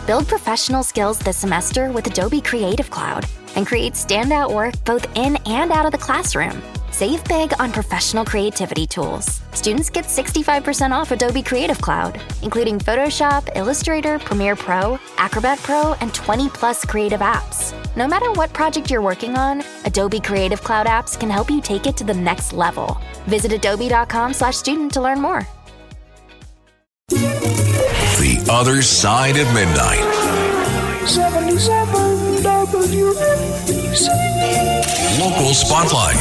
Build professional skills this semester with Adobe Creative Cloud and create standout work both in and out of the classroom. Save big on professional creativity tools. Students get 65% off Adobe Creative Cloud, including Photoshop, Illustrator, Premiere Pro, Acrobat Pro, and 20+ creative apps. No matter what project you're working on, Adobe Creative Cloud apps can help you take it to the next level. Visit adobe.com/student to learn more. The Other Side of Midnight. 77 WABC. Local Spotlight.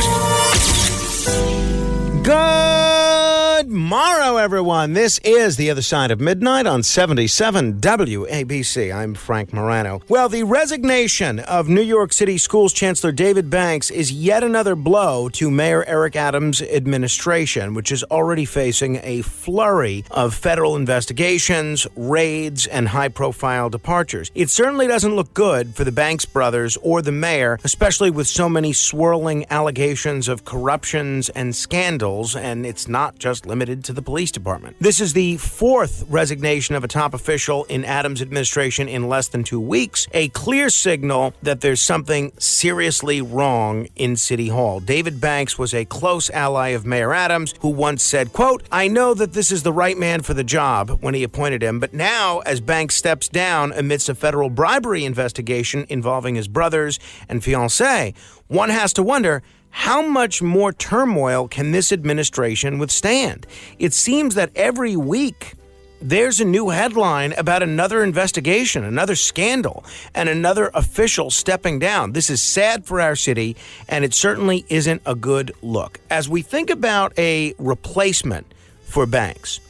Good morrow, everyone. This is The Other Side of Midnight on 77 WABC. I'm Frank Morano. Well, the resignation of New York City Schools Chancellor David Banks is yet another blow to Mayor Eric Adams' administration, which is already facing a flurry of federal investigations, raids, and high-profile departures. It certainly doesn't look good for the Banks brothers or the mayor, especially with so many swirling allegations of corruptions and scandals, and it's not just limited to the police department. This is the fourth resignation of a top official in Adams' administration in less than 2 weeks, a clear signal that there's something seriously wrong in City Hall. David Banks was a close ally of Mayor Adams, who once said, quote, "I know that this is the right man for the job," when he appointed him, but now, as Banks steps down amidst a federal bribery investigation involving his brothers and fiancée, one has to wonder, how much more turmoil can this administration withstand? It seems that every week there's a new headline about another investigation, another scandal, and another official stepping down. This is sad for our city, and it certainly isn't a good look. As we think about a replacement for Banks,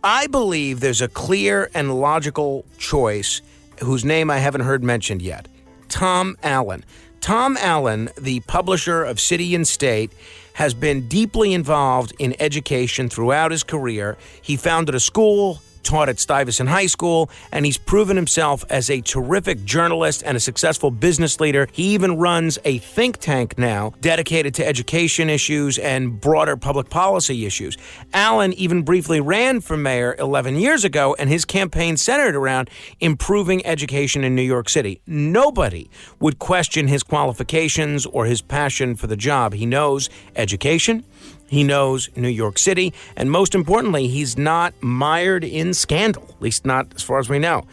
I believe there's a clear and logical choice whose name I haven't heard mentioned yet. Tom Allen. Tom Allen, the publisher of City and State, has been deeply involved in education throughout his career. He founded a school, taught at Stuyvesant High School, and he's proven himself as a terrific journalist and a successful business leader. He even runs a think tank now dedicated to education issues and broader public policy issues. Allen even briefly ran for mayor 11 years ago, and his campaign centered around improving education in New York City. Nobody would question his qualifications or his passion for the job. He knows education. He knows New York City, and most importantly, he's not mired in scandal, at least not as far as we know.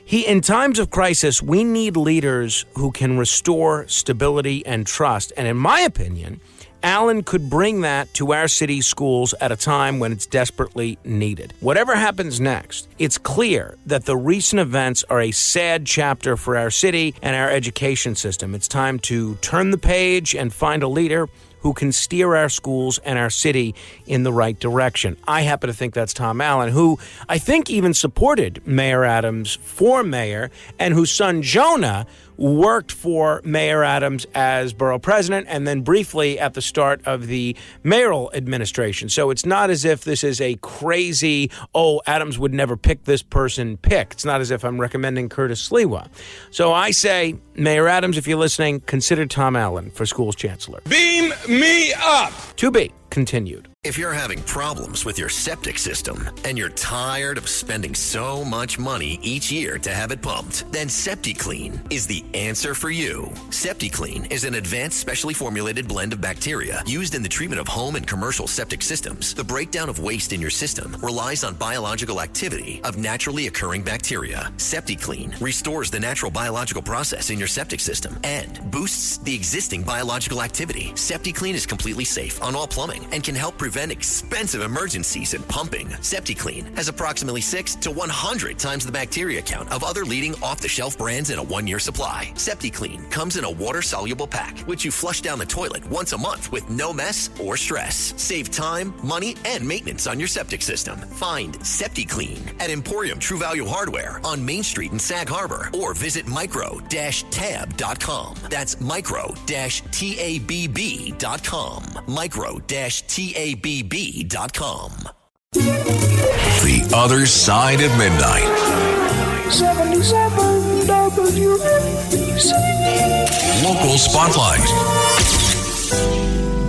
In times of crisis, we need leaders who can restore stability and trust, and in my opinion, Allen could bring that to our city's schools at a time when it's desperately needed. Whatever happens next, it's clear that the recent events are a sad chapter for our city and our education system. It's time to turn the page and find a leader who can steer our schools and our city in the right direction. I happen to think that's Tom Allen, who I think even supported Mayor Adams for mayor, and whose son Jonah worked for Mayor Adams as borough president and then briefly at the start of the mayoral administration. So it's not as if this is a crazy, Adams would never pick this person pick. It's not as if I'm recommending Curtis Sliwa. So I say, Mayor Adams, if you're listening, consider Tom Allen for schools chancellor. Beam me up! To be continued. If you're having problems with your septic system and you're tired of spending so much money each year to have it pumped, then SeptiClean is the answer for you. SeptiClean is an advanced specially formulated blend of bacteria used in the treatment of home and commercial septic systems. The breakdown of waste in your system relies on biological activity of naturally occurring bacteria. SeptiClean restores the natural biological process in your septic system and boosts the existing biological activity. SeptiClean is completely safe on all plumbing and can help prevent expensive emergencies in pumping. SeptiClean has approximately 6 to 100 times the bacteria count of other leading off-the-shelf brands in a 1-year supply. SeptiClean comes in a water-soluble pack, which you flush down the toilet once a month with no mess or stress. Save time, money, and maintenance on your septic system. Find SeptiClean at Emporium True Value Hardware on Main Street in Sag Harbor, or visit micro-tab.com. That's micro-tabb.com. Micro-tabb.com. The Other Side of Midnight. 77 WABC. Local Spotlight.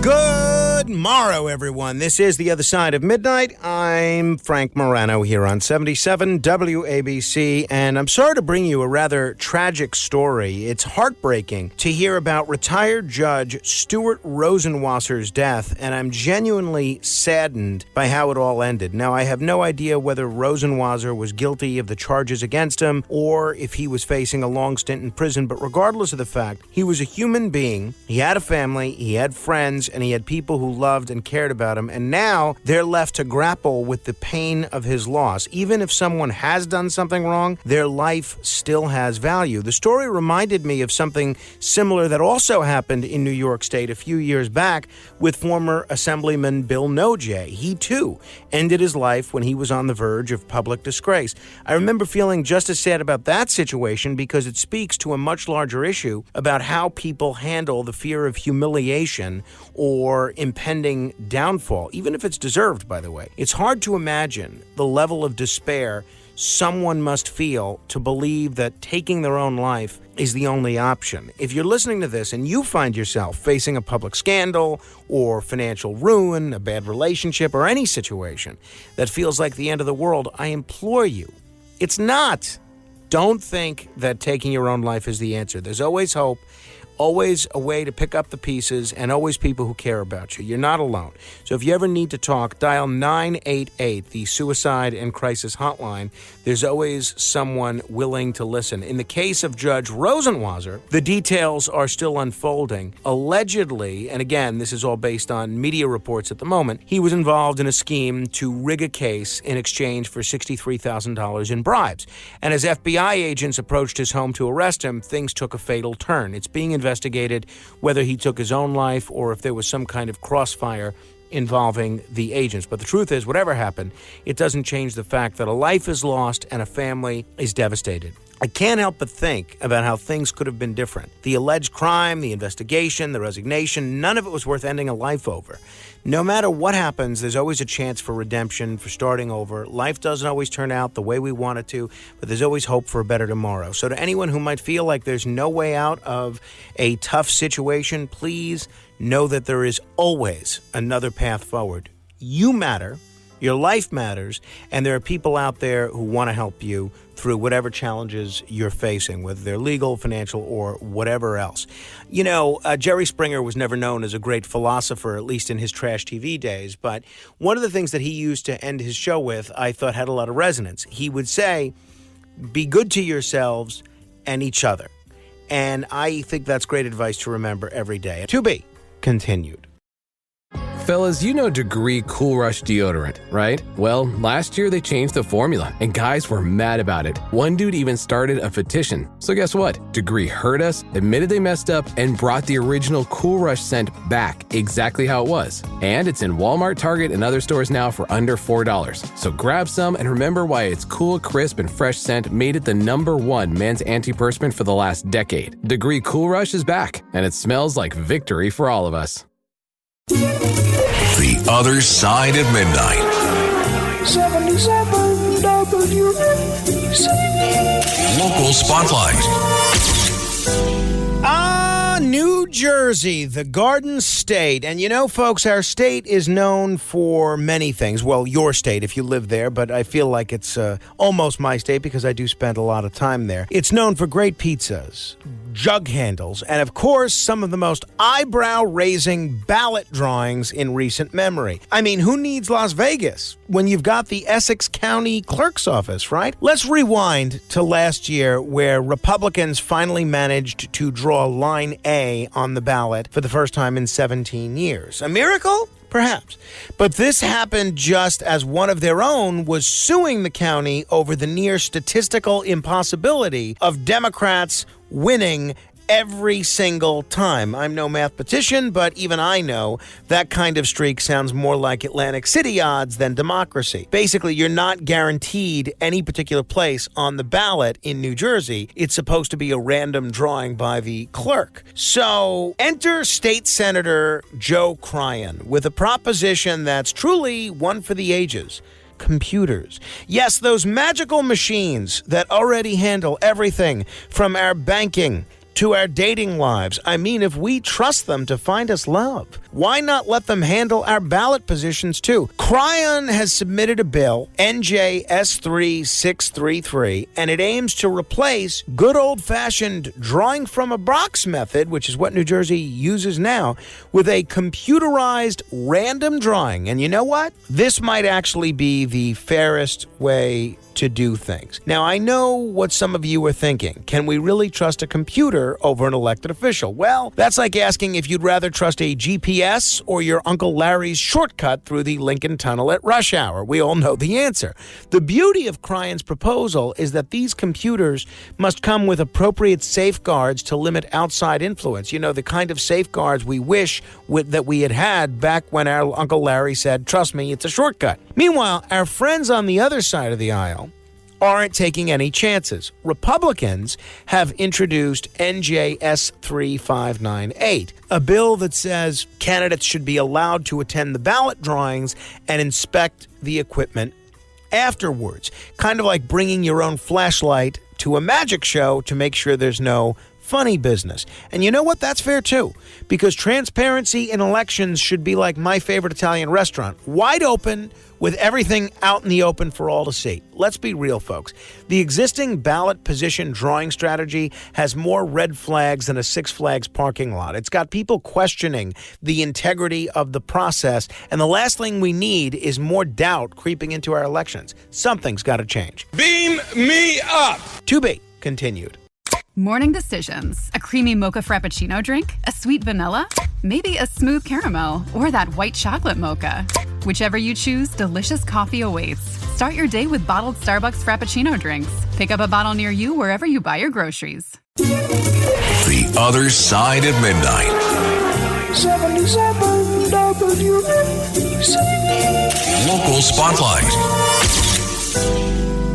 Good Good morrow, everyone. This is The Other Side of Midnight. I'm Frank Morano here on 77 WABC, and I'm sorry to bring you a rather tragic story. It's heartbreaking to hear about retired Judge Stewart Rosenwasser's death, and I'm genuinely saddened by how it all ended. Now, I have no idea whether Rosenwasser was guilty of the charges against him or if he was facing a long stint in prison, but regardless of the fact, he was a human being. He had a family, he had friends, and he had people who loved and cared about him, and now they're left to grapple with the pain of his loss. Even if someone has done something wrong, their life still has value. The story reminded me of something similar that also happened in New York State a few years back with former Assemblyman Bill Nojay. He, too, ended his life when he was on the verge of public disgrace. I remember feeling just as sad about that situation because it speaks to a much larger issue about how people handle the fear of humiliation or impending downfall, even if it's deserved, by the way. It's hard to imagine the level of despair someone must feel to believe that taking their own life is the only option. If you're listening to this and you find yourself facing a public scandal or financial ruin, a bad relationship, or any situation that feels like the end of the world, I implore you, it's not. Don't think that taking your own life is the answer. There's always hope, always a way to pick up the pieces, and always people who care about you. You're not alone. So if you ever need to talk, dial 988, the Suicide and Crisis Hotline. There's always someone willing to listen. In the case of Judge Rosenwasser, the details are still unfolding. Allegedly, and again, this is all based on media reports at the moment, he was involved in a scheme to rig a case in exchange for $63,000 in bribes. And as FBI agents approached his home to arrest him, things took a fatal turn. It's being investigated whether he took his own life or if there was some kind of crossfire involving the agents. But the truth is, whatever happened, it doesn't change the fact that a life is lost and a family is devastated. I can't help but think about how things could have been different. The alleged crime, the investigation, the resignation, none of it was worth ending a life over. No matter what happens, there's always a chance for redemption, for starting over. Life doesn't always turn out the way we want it to, but there's always hope for a better tomorrow. So to anyone who might feel like there's no way out of a tough situation, please know that there is always another path forward. You matter. Your life matters, and there are people out there who want to help you through whatever challenges you're facing, whether they're legal, financial, or whatever else. You know, Jerry Springer was never known as a great philosopher, at least in his trash TV days, but one of the things that he used to end his show with, I thought had a lot of resonance. He would say, be good to yourselves and each other. And I think that's great advice to remember every day. To be continued. Fellas, you know Degree Cool Rush deodorant, right? Well, last year they changed the formula, and guys were mad about it. One dude even started a petition. So guess what? Degree heard us, admitted they messed up, and brought the original Cool Rush scent back exactly how it was. And it's in Walmart, Target, and other stores now for under $4. So grab some and remember why its cool, crisp, and fresh scent made it the #1 men's antiperspirant for the last decade. Degree Cool Rush is back, and it smells like victory for all of us. The Other Side of Midnight. 77 WABC. Local Spotlight. New Jersey, the Garden State. And you know, folks, our state is known for many things. Well, your state if you live there, but I feel like it's almost my state because I do spend a lot of time there. It's known for great pizzas, jug handles, and of course, some of the most eyebrow-raising ballot drawings in recent memory. I mean, who needs Las Vegas when you've got the Essex County Clerk's Office, right? Let's rewind to last year where Republicans finally managed to draw line A on the ballot for the first time in 17 years. A miracle? Perhaps. But this happened just as one of their own was suing the county over the near statistical impossibility of Democrats winning every single time. I'm no mathematician, but even I know that kind of streak sounds more like Atlantic City odds than democracy. Basically, you're not guaranteed any particular place on the ballot in New Jersey. It's supposed to be a random drawing by the clerk. So enter State Senator Joe Cryan with a proposition that's truly one for the ages. Computers. Yes, those magical machines that already handle everything from our banking to our dating lives? I mean, if we trust them to find us love, why not let them handle our ballot positions too? Cryon has submitted a bill, NJS3633, and it aims to replace good old-fashioned drawing from a box method, which is what New Jersey uses now, with a computerized random drawing. And you know what? This might actually be the fairest way to do things. Now, I know what some of you are thinking. Can we really trust a computer over an elected official? Well, that's like asking if you'd rather trust a GPS or your Uncle Larry's shortcut through the Lincoln Tunnel at rush hour. We all know the answer. The beauty of Cryon's proposal is that these computers must come with appropriate safeguards to limit outside influence. You know, the kind of safeguards we wish that we had back when our Uncle Larry said, "Trust me, it's a shortcut." Meanwhile, our friends on the other side of the aisle aren't taking any chances. Republicans have introduced NJS 3598, a bill that says candidates should be allowed to attend the ballot drawings and inspect the equipment afterwards. Kind of like bringing your own flashlight to a magic show to make sure there's no funny business. And you know what? That's fair too, because transparency in elections should be like my favorite Italian restaurant, wide open with everything out in the open for all to see. Let's be real, folks. The existing ballot position drawing strategy has more red flags than a Six Flags parking lot. It's got people questioning the integrity of the process, and the last thing we need is more doubt creeping into our elections. Something's got to change. Beam me up! To be continued. Morning decisions. A creamy mocha frappuccino drink? A sweet vanilla? Maybe a smooth caramel? Or that white chocolate mocha? Whichever you choose, delicious coffee awaits. Start your day with bottled Starbucks Frappuccino drinks. Pick up a bottle near you wherever you buy your groceries. The Other Side of Midnight. 77 WABC. Local Spotlight.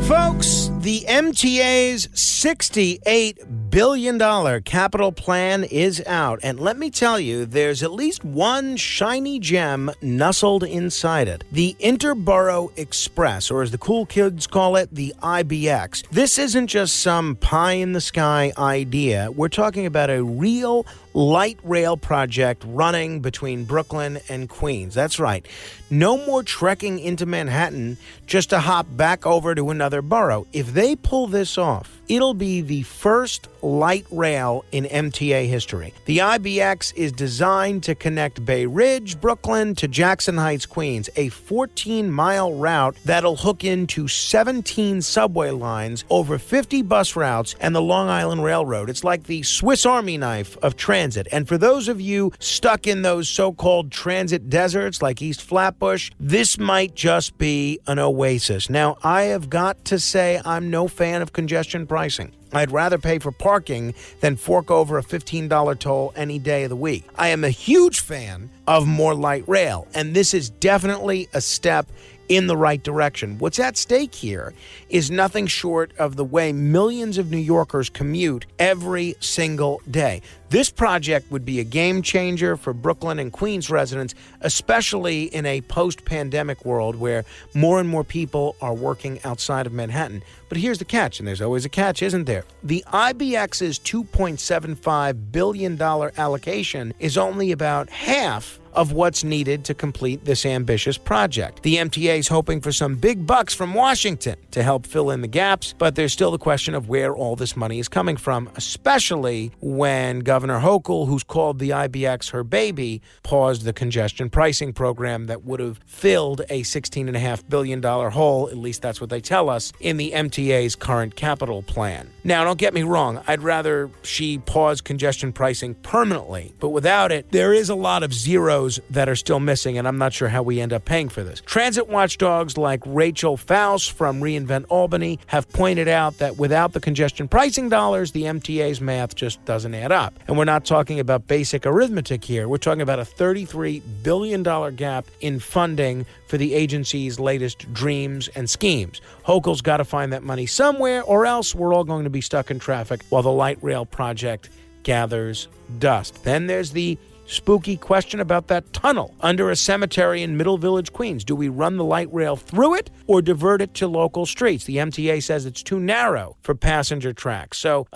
Folks, the MTA's $68 billion capital plan is out. And let me tell you, there's at least one shiny gem nestled inside it. The Interborough Express, or as the cool kids call it, the IBX. This isn't just some pie-in-the-sky idea. We're talking about a real light rail project running between Brooklyn and Queens. That's right. No more trekking into Manhattan just to hop back over to another borough. If they pull this off, it'll be the first light rail in MTA history. The IBX is designed to connect Bay Ridge, Brooklyn to Jackson Heights, Queens, a 14-mile route that'll hook into 17 subway lines, over 50 bus routes, and the Long Island Railroad. It's like the Swiss Army knife of transit. And for those of you stuck in those so-called transit deserts like East Flatbush, this might just be an oasis. Now, I have got to say I'm no fan of congestion pricing. I'd rather pay for parking than fork over a $15 toll any day of the week. I am a huge fan of more light rail, and this is definitely a step in the right direction. What's at stake here is nothing short of the way millions of New Yorkers commute every single day. This project would be a game changer for Brooklyn and Queens residents, especially in a post-pandemic world where more and more people are working outside of Manhattan. But here's the catch, and there's always a catch, isn't there? The IBX's $2.75 billion allocation is only about half of what's needed to complete this ambitious project. The MTA is hoping for some big bucks from Washington to help fill in the gaps, but there's still the question of where all this money is coming from, especially when Governor Hochul, who's called the IBX her baby, paused the congestion pricing program that would have filled a $16.5 billion hole, at least that's what they tell us, in the MTA's current capital plan. Now, don't get me wrong, I'd rather she pause congestion pricing permanently, but without it, there is a lot of zeros that are still missing, and I'm not sure how we end up paying for this. Transit watchdogs like Rachel Faust from Reinvent Albany have pointed out that without the congestion pricing dollars, the MTA's math just doesn't add up. And we're not talking about basic arithmetic here. We're talking about a $33 billion gap in funding for the agency's latest dreams and schemes. Hochul's got to find that money somewhere, or else we're all going to be stuck in traffic while the light rail project gathers dust. Then there's the spooky question about that tunnel under a cemetery in Middle Village, Queens. Do we run the light rail through it or divert it to local streets? The MTA says it's too narrow for passenger tracks. So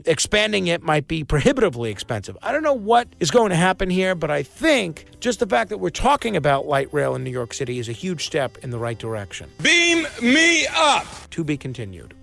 expanding it might be prohibitively expensive. I don't know what is going to happen here, but I think just the fact that we're talking about light rail in New York City is a huge step in the right direction. Beam me up! To be continued.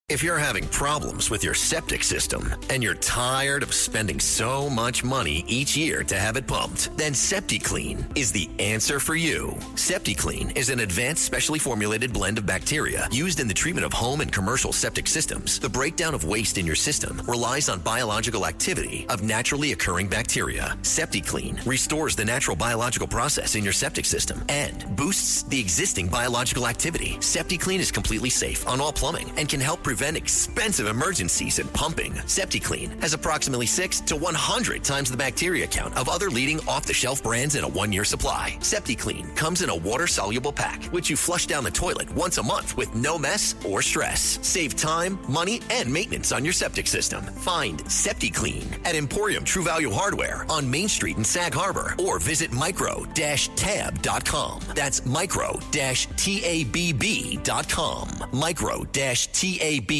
If you're having problems with your septic system and you're tired of spending so much money each year to have it pumped, then SeptiClean is the answer for you. SeptiClean is an advanced specially formulated blend of bacteria used in the treatment of home and commercial septic systems. The breakdown of waste in your system relies on biological activity of naturally occurring bacteria. SeptiClean restores the natural biological process in your septic system and boosts the existing biological activity. SeptiClean is completely safe on all plumbing and can help prevent expensive emergencies in pumping. SeptiClean has approximately 6 to 100 times the bacteria count of other leading off-the-shelf brands in a 1-year supply. SeptiClean comes in a water-soluble pack, which you flush down the toilet once a month with no mess or stress. Save time, money, and maintenance on your septic system. Find SeptiClean at Emporium True Value Hardware on Main Street in Sag Harbor or visit micro-tab.com. That's micro-tabb.com. Micro-tabb.com.